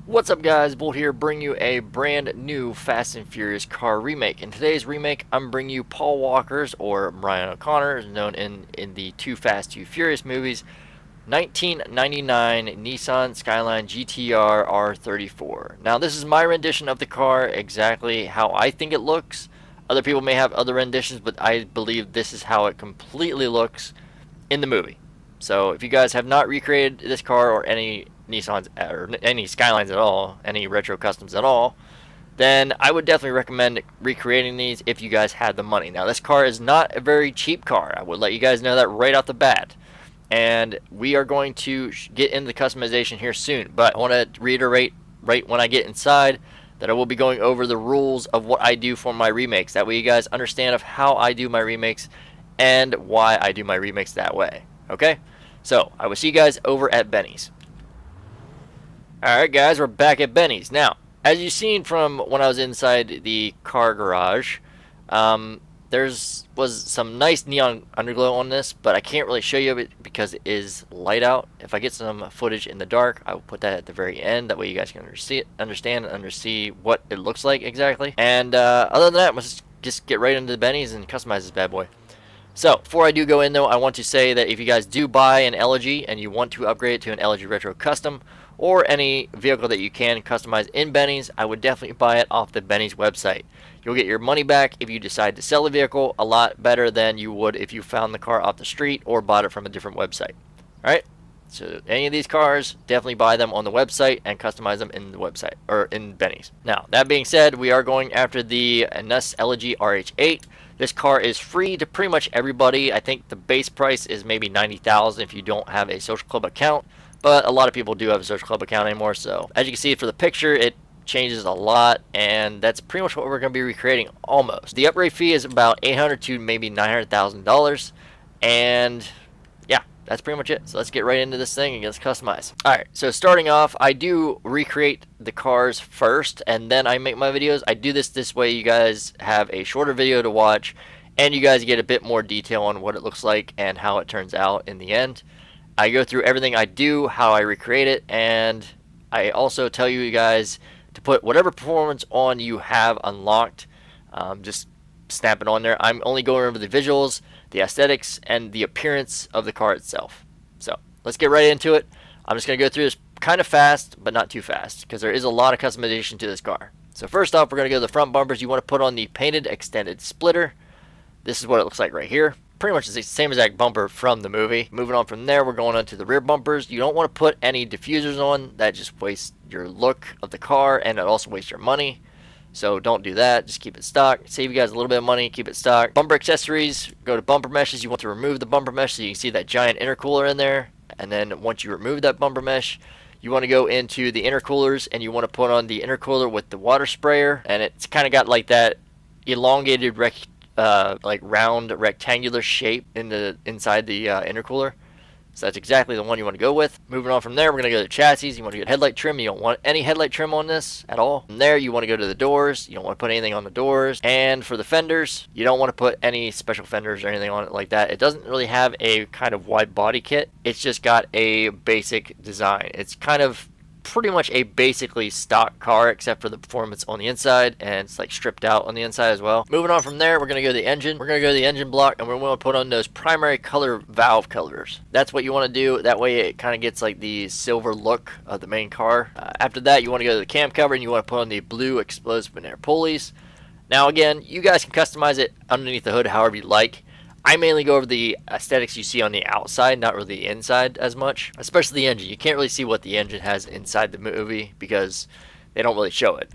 What's up guys, Bolt here, bring you a brand new Fast and Furious car remake. In today's remake, I'm bringing you Paul Walker's, or Brian O'Connor, known in the Too Fast, Too Furious movies, 1999 Nissan Skyline GT-R R34. Now this is my rendition of the car, exactly how I think it looks. Other people may have other renditions, but I believe this is how it completely looks in the movie. So if you guys have not recreated this car or any Nissans or any Skylines at all, any retro customs at all, then I would definitely recommend recreating these if you guys had the money. Now this car is not a very cheap car. I would let you guys know that right off the bat. And we are going to get into the customization here soon. But I want to reiterate right when I get inside that I will be going over the rules of what I do for my remakes. That way you guys understand of how I do my remakes and why I do my remakes that way. Okay? So I will see you guys over at Benny's. Alright guys, we're back at Benny's. Now, as you've seen from when I was inside the car garage, was some nice neon underglow on this, but I can't really show you it because it is light out. If I get some footage in the dark, I will put that at the very end. That way you guys can understand and see what it looks like exactly. And other than that, let's just get right into the Benny's and customize this bad boy. So, before I do go in though, I want to say that if you guys do buy an Elegy and you want to upgrade it to an Elegy Retro Custom, or any vehicle that you can customize in Benny's, I would definitely buy it off the Benny's website. You'll get your money back if you decide to sell the vehicle a lot better than you would if you found the car off the street or bought it from a different website. Alright? So any of these cars, definitely buy them on the website and customize them in the website, or in Benny's. Now, that being said, we are going after the Nissan Elegy RH8. This car is free to pretty much everybody. I think the base price is maybe $90,000 if you don't have a social club account. But a lot of people do have a social club account anymore, so as you can see for the picture, it changes a lot, and that's pretty much what we're going to be recreating almost. The upgrade fee is about $800,000 to maybe $900,000, and yeah, that's pretty much it. So let's get right into this thing and let's customize. Alright, so starting off, I do recreate the cars first, and then I make my videos. I do this way you guys have a shorter video to watch, and you guys get a bit more detail on what it looks like and how it turns out in the end. I go through everything I do, how I recreate it, and I also tell you guys to put whatever performance on you have unlocked. Just snap it on there. I'm only going over the visuals, the aesthetics, and the appearance of the car itself. So let's get right into it. I'm just going to go through this kind of fast, but not too fast, because there is a lot of customization to this car. So first off, we're going to go to the front bumpers. You want to put on the painted extended splitter. This is what it looks like right here. Pretty much the same exact bumper from the movie. Moving on from there, we're going on to the rear bumpers. You don't want to put any diffusers on. That just wastes your look of the car, and it also wastes your money. So don't do that. Just keep it stock. Save you guys a little bit of money. Keep it stock. Bumper accessories. Go to bumper meshes. You want to remove the bumper mesh so you can see that giant intercooler in there. And then once you remove that bumper mesh, you want to go into the intercoolers, and you want to put on the intercooler with the water sprayer. And it's kind of got like that elongated like round rectangular shape inside the intercooler. So that's exactly the one you want to go with. Moving on from there, we're going to go to the chassis. You want to get headlight trim. You don't want any headlight trim on this at all. From there, you want to go to the doors. You don't want to put anything on the doors. And for the fenders, you don't want to put any special fenders or anything on it like that. It doesn't really have a kind of wide body kit. It's just got a basic design. It's kind of pretty much a basically stock car except for the performance on the inside, and it's like stripped out on the inside as well. Moving on from there, we're going to go to the engine. We're going to go to the engine block, and we're going to put on those primary color valve colors. That's what you want to do. That way it kind of gets like the silver look of the main car. After that, you want to go to the cam cover, and you want to put on the blue explosive air pulleys. Now again, you guys can customize it underneath the hood however you like. I mainly go over the aesthetics you see on the outside, not really the inside as much, especially the engine. You can't really see what the engine has inside the movie because they don't really show it.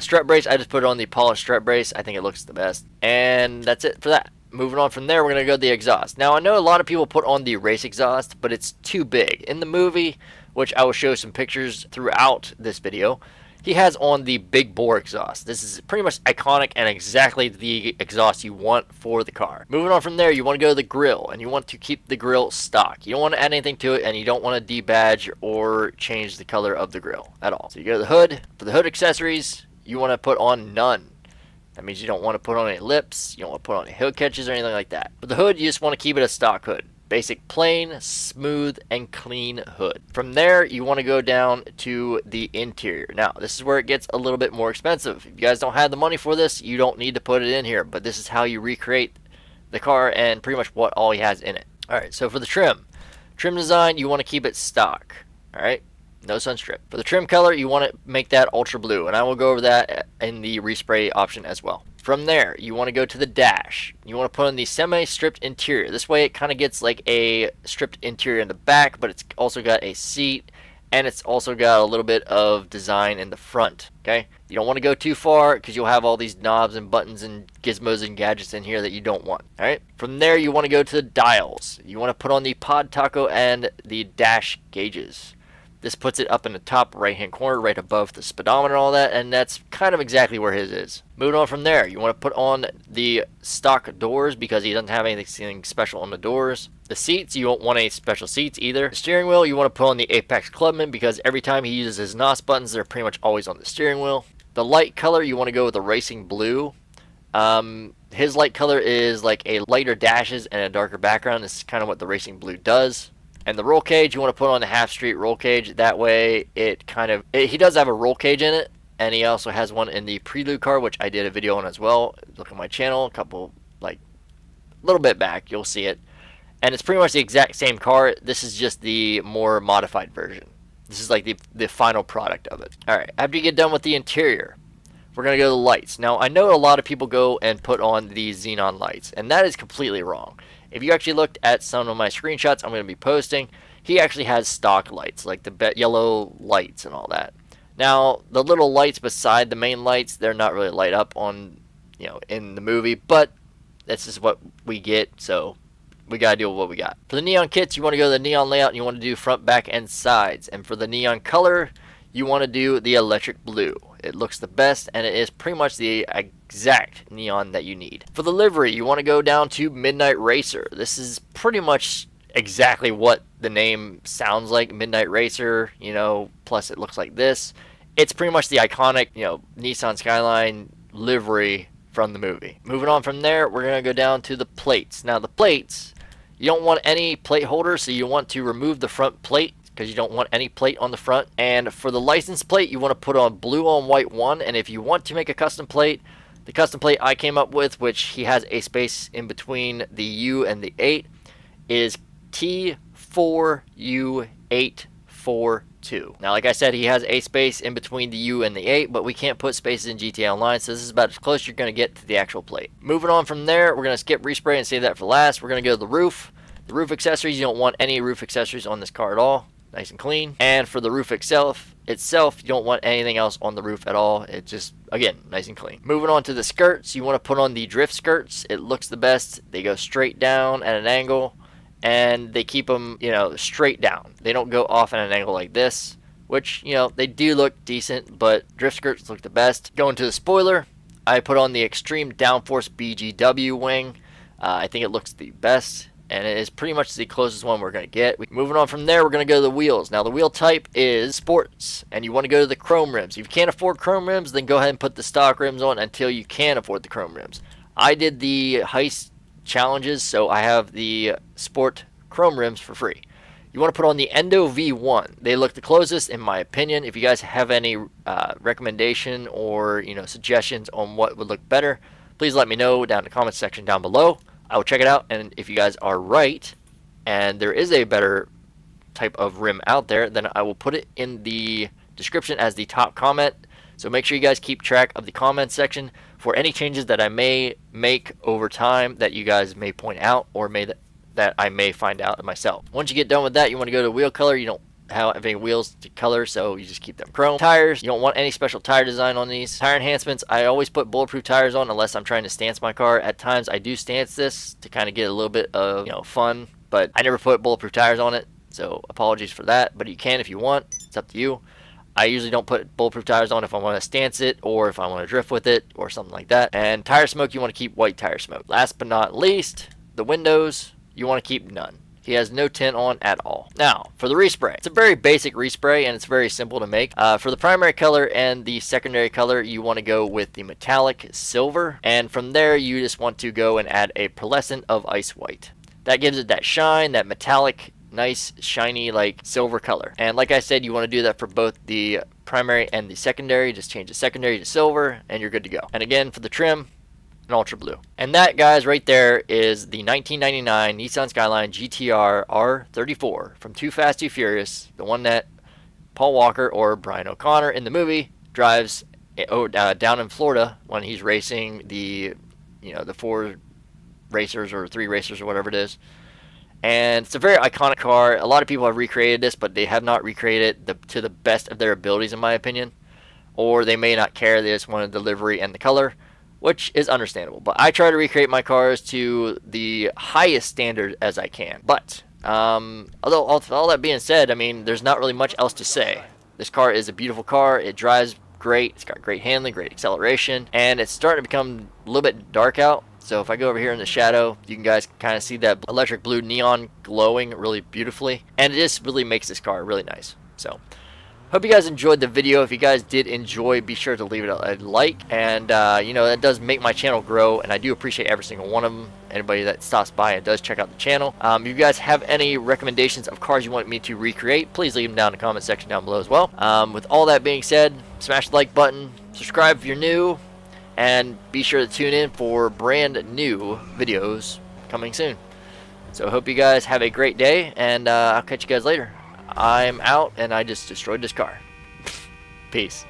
Strut brace, I just put on the polished strut brace. I think it looks the best. And that's it for that. Moving on from there, we're going to go to the exhaust. Now, I know a lot of people put on the race exhaust, but it's too big. In the movie, which I will show some pictures throughout this video, he has on the big bore exhaust. This is pretty much iconic and exactly the exhaust you want for the car. Moving on from there, you want to go to the grill, and you want to keep the grill stock. You don't want to add anything to it, and you don't want to debadge or change the color of the grill at all. So you go to the hood. For the hood accessories, you want to put on none. That means you don't want to put on any lips, you don't want to put on any hood catches or anything like that. For the hood, you just want to keep it a stock hood. basic plain, smooth, and clean hood. From there, you want to go down to the interior. Now, this is where it gets a little bit more expensive. If you guys don't have the money for this, you don't need to put it in here, but this is how you recreate the car and pretty much what all he has in it. Alright, so for the trim design, you want to keep it stock. Alright, no sun strip. For the trim color, you want to make that ultra blue, and I will go over that in the respray option as well. From there, you want to go to the dash. You want to put on the semi-stripped interior. This way it kind of gets like a stripped interior in the back, but it's also got a seat, and it's also got a little bit of design in the front. Okay, you don't want to go too far because you'll have all these knobs and buttons and gizmos and gadgets in here that you don't want. Alright, from there you want to go to the dials. You want to put on the pod taco and the dash gauges. This puts it up in the top right hand corner, right above the speedometer and all that, and that's kind of exactly where his is. Moving on from there, you want to put on the stock doors because he doesn't have anything special on the doors. The seats, you don't want any special seats either. The steering wheel, you want to put on the Apex Clubman because every time he uses his NOS buttons, they're pretty much always on the steering wheel. The light color, you want to go with the racing blue. His light color is like a lighter dashes and a darker background. This is kind of what the racing blue does. And the roll cage, you want to put on the half street roll cage. That way he does have a roll cage in it, and he also has one in the Prelude car, which I did a video on as well. Look at my channel, a little bit back, you'll see it. And it's pretty much the exact same car. This is just the more modified version. This is like the final product of it. Alright, after you get done with the interior, we're going to go to the lights. Now, I know a lot of people go and put on these xenon lights, and that is completely wrong. If you actually looked at some of my screenshots I'm going to be posting, he actually has stock lights, like the yellow lights and all that. Now, the little lights beside the main lights, they're not really light up on, in the movie, but this is what we get, so we got to deal with what we got. For the neon kits, you want to go to the neon layout, and you want to do front, back, and sides. And for the neon color, you want to do the electric blue. It looks the best, and it is pretty much the exact neon that you need. For the livery, you want to go down to Midnight Racer. This is pretty much exactly what the name sounds like, Midnight Racer, plus it looks like this. It's pretty much the iconic, Nissan Skyline livery from the movie. Moving on from there, we're going to go down to the plates. Now, the plates, you don't want any plate holder, so you want to remove the front plate, because you don't want any plate on the front. And for the license plate, you want to put on blue on white 1, and if you want to make a custom plate, the custom plate I came up with, which he has a space in between the U and the 8, is T4U842. Now, like I said, he has a space in between the U and the 8, but we can't put spaces in GTA Online, so this is about as close as you're going to get to the actual plate. Moving on from there, we're going to skip respray and save that for last. We're going to go to the roof. The roof accessories, you don't want any roof accessories on this car at all. Nice and clean. And for the roof itself, you don't want anything else on the roof at all. It just, again, nice and clean. Moving on to the skirts, you want to put on the drift skirts. It looks the best. They go straight down at an angle, and they keep them, straight down. They don't go off at an angle like this, which, they do look decent, but drift skirts look the best. Going to the spoiler, I put on the Extreme Downforce BGW wing. I think it looks the best, and it is pretty much the closest one we're going to get. Moving on from there, we're going to go to the wheels. Now, the wheel type is sports, and you want to go to the chrome rims. If you can't afford chrome rims, then go ahead and put the stock rims on until you can afford the chrome rims. I did the heist challenges, so I have the sport chrome rims for free. You want to put on the Endo V1. They look the closest, in my opinion. If you guys have any recommendation or suggestions on what would look better, please let me know down in the comments section down below. I will check it out, and if you guys are right and there is a better type of rim out there, then I will put it in the description as the top comment. So make sure you guys keep track of the comment section for any changes that I may make over time that you guys may point out or that I may find out myself. Once you get done with that, you want to go to wheel color. You don't have any wheels to color, so you just keep them chrome. Tires, you don't want any special tire design on these. Tire enhancements, I always put bulletproof tires on unless I'm trying to stance my car. At times I do stance this to kind of get a little bit of fun, but I never put bulletproof tires on it, so apologies for that, but you can if you want. It's up to you. I usually don't put bulletproof tires on if I want to stance it or if I want to drift with it or something like that. And tire smoke, you want to keep white tire smoke. Last but not least, the windows, you want to keep none. He has no tint on at all. Now, for the respray. It's a very basic respray, and it's very simple to make. For the primary color and the secondary color, you want to go with the metallic silver. And from there, you just want to go and add a pearlescent of ice white. That gives it that shine, that metallic, nice, shiny, like silver color. And like I said, you want to do that for both the primary and the secondary. Just change the secondary to silver and you're good to go. And again, for the trim, an ultra blue. And that, guys, right there is the 1999 Nissan Skyline GT-R R34 from Too Fast, Too Furious, the one that Paul Walker, or Brian O'Connor in the movie, drives down in Florida when he's racing the, the 4 racers or 3 racers or whatever it is. And it's a very iconic car. A lot of people have recreated this, but they have not recreated it to the best of their abilities, in my opinion. Or they may not care. They just want the delivery and the color, which is understandable. But I try to recreate my cars to the highest standard as I can. But although all that being said, I mean, there's not really much else to say. This car is a beautiful car. It drives great. It's got great handling, great acceleration, and it's starting to become a little bit dark out. So if I go over here in the shadow, you can guys kind of see that electric blue neon glowing really beautifully, and it just really makes this car really nice. So hope you guys enjoyed the video. If you guys did enjoy, be sure to leave it a like, and that does make my channel grow, and I do appreciate every single one of them. Anybody that stops by and does check out the channel. If you guys have any recommendations of cars you want me to recreate, please leave them down in the comment section down below as well. With all that being said, smash the like button, subscribe if you're new, and be sure to tune in for brand new videos coming soon. So I hope you guys have a great day, and I'll catch you guys later. I'm out, and I just destroyed this car. Peace.